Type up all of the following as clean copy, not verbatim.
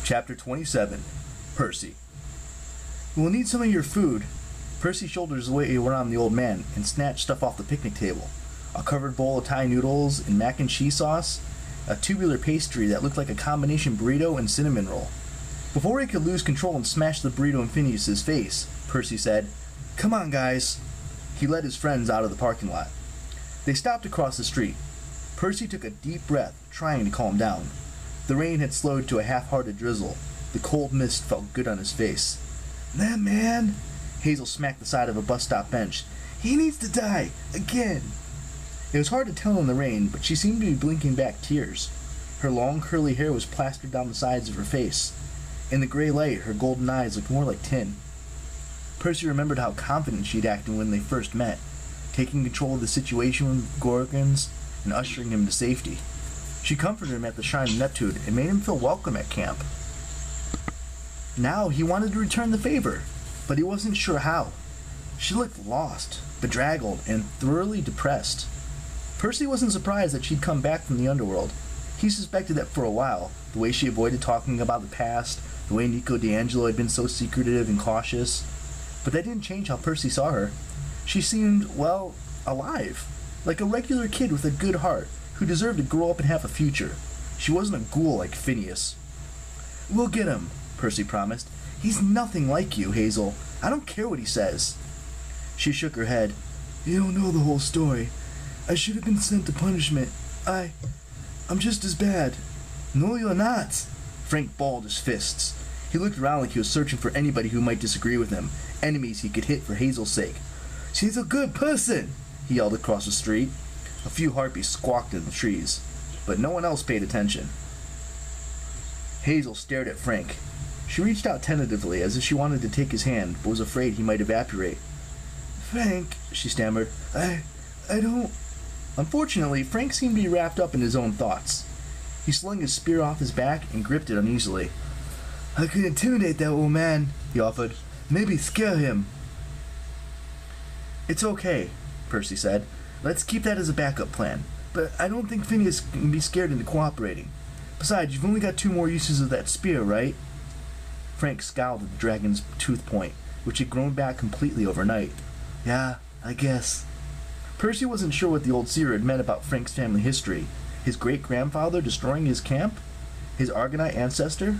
Chapter 27. Percy. We'll need some of your food. Percy shouldered his way around the old man and snatched stuff off the picnic table. A covered bowl of Thai noodles and mac and cheese sauce, a tubular pastry that looked like a combination burrito and cinnamon roll. Before he could lose control and smash the burrito in Phineas's face, Percy said, "Come on, guys." He led his friends out of the parking lot. They stopped across the street. Percy took a deep breath, trying to calm down. The rain had slowed to a half-hearted drizzle. The cold mist felt good on his face. "That man," Hazel smacked the side of a bus stop bench. "He needs to die. Again." It was hard to tell in the rain, but she seemed to be blinking back tears. Her long curly hair was plastered down the sides of her face. In the gray light, her golden eyes looked more like tin. Percy remembered how confident she'd acted when they first met, taking control of the situation with Gorgons and ushering him to safety. She comforted him at the shrine of Neptune and made him feel welcome at camp. Now he wanted to return the favor, but he wasn't sure how. She looked lost, bedraggled, and thoroughly depressed. Percy wasn't surprised that she'd come back from the underworld. He suspected that for a while, the way she avoided talking about the past, the way Nico D'Angelo had been so secretive and cautious. But that didn't change how Percy saw her. She seemed, well, alive, like a regular kid with a good heart, who deserved to grow up and have a future. She wasn't a ghoul like Phineas. "We'll get him," Percy promised. "He's nothing like you, Hazel. I don't care what he says." She shook her head. "You don't know the whole story. I should have been sent to punishment. I'm just as bad." "No, you're not." Frank balled his fists. He looked around like he was searching for anybody who might disagree with him, enemies he could hit for Hazel's sake. "She's a good person," he yelled across the street. A few harpies squawked in the trees, but no one else paid attention. Hazel stared at Frank. She reached out tentatively, as if she wanted to take his hand, but was afraid he might evaporate. "Frank," she stammered, I don't..." Unfortunately, Frank seemed to be wrapped up in his own thoughts. He slung his spear off his back and gripped it uneasily. "I could intimidate that old man," he offered. "Maybe scare him." "It's okay," Percy said. "Let's keep that as a backup plan. But I don't think Phineas can be scared into cooperating. Besides, you've only got 2 more uses of that spear, right?" Frank scowled at the dragon's tooth point, which had grown back completely overnight. "Yeah, I guess." Percy wasn't sure what the old seer had meant about Frank's family history. His great-grandfather destroying his camp? His Argonite ancestor?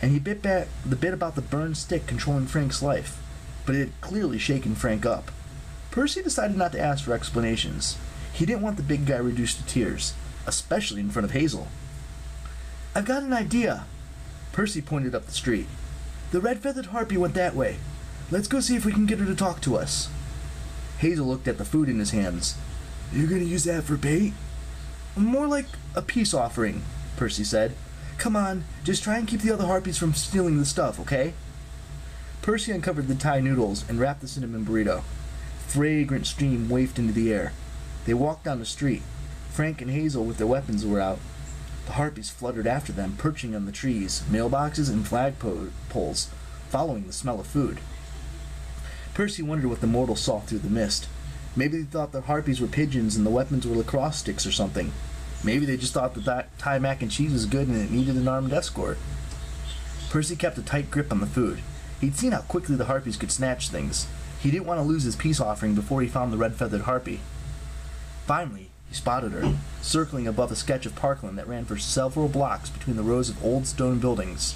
And he bit back the bit about the burned stick controlling Frank's life, but it had clearly shaken Frank up. Percy decided not to ask for explanations. He didn't want the big guy reduced to tears, especially in front of Hazel. "I've got an idea." Percy pointed up the street. "The red-feathered harpy went that way. Let's go see if we can get her to talk to us." Hazel looked at the food in his hands. "You're gonna use that for bait?" "More like a peace offering," Percy said. "Come on, just try and keep the other harpies from stealing the stuff, okay?" Percy uncovered the Thai noodles and wrapped the cinnamon burrito. Fragrant steam wafted into the air. They walked down the street. Frank and Hazel with their weapons were out. The harpies fluttered after them, perching on the trees, mailboxes, and flagpoles, following the smell of food. Percy wondered what the mortals saw through the mist. Maybe they thought the harpies were pigeons and the weapons were lacrosse sticks or something. Maybe they just thought that Thai mac and cheese was good and it needed an armed escort. Percy kept a tight grip on the food. He'd seen how quickly the harpies could snatch things. He didn't want to lose his peace offering before he found the red-feathered harpy. Finally, he spotted her, circling above a sketch of parkland that ran for several blocks between the rows of old stone buildings.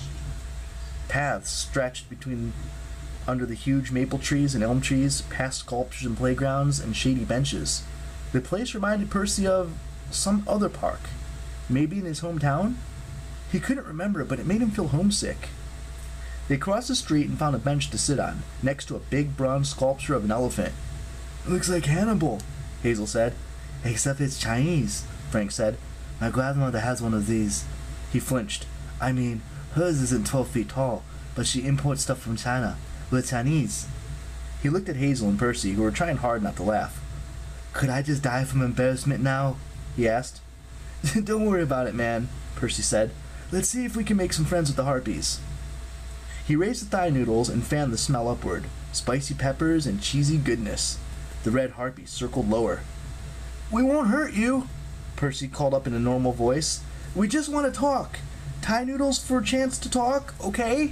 Paths stretched under the huge maple trees and elm trees, past sculptures and playgrounds and shady benches. The place reminded Percy of some other park. Maybe in his hometown? He couldn't remember, but it made him feel homesick. They crossed the street and found a bench to sit on, next to a big bronze sculpture of an elephant. "Looks like Hannibal," Hazel said. "Except it's Chinese," Frank said. "My grandmother has one of these." He flinched. "I mean, hers isn't 12 feet tall, but she imports stuff from China. We're Chinese." He looked at Hazel and Percy, who were trying hard not to laugh. "Could I just die from embarrassment now?" he asked. "Don't worry about it, man," Percy said. "Let's see if we can make some friends with the harpies." He raised the Thai noodles and fanned the smell upward. Spicy peppers and cheesy goodness. The red harpy circled lower. "We won't hurt you," Percy called up in a normal voice. "We just want to talk. Thai noodles for a chance to talk, okay?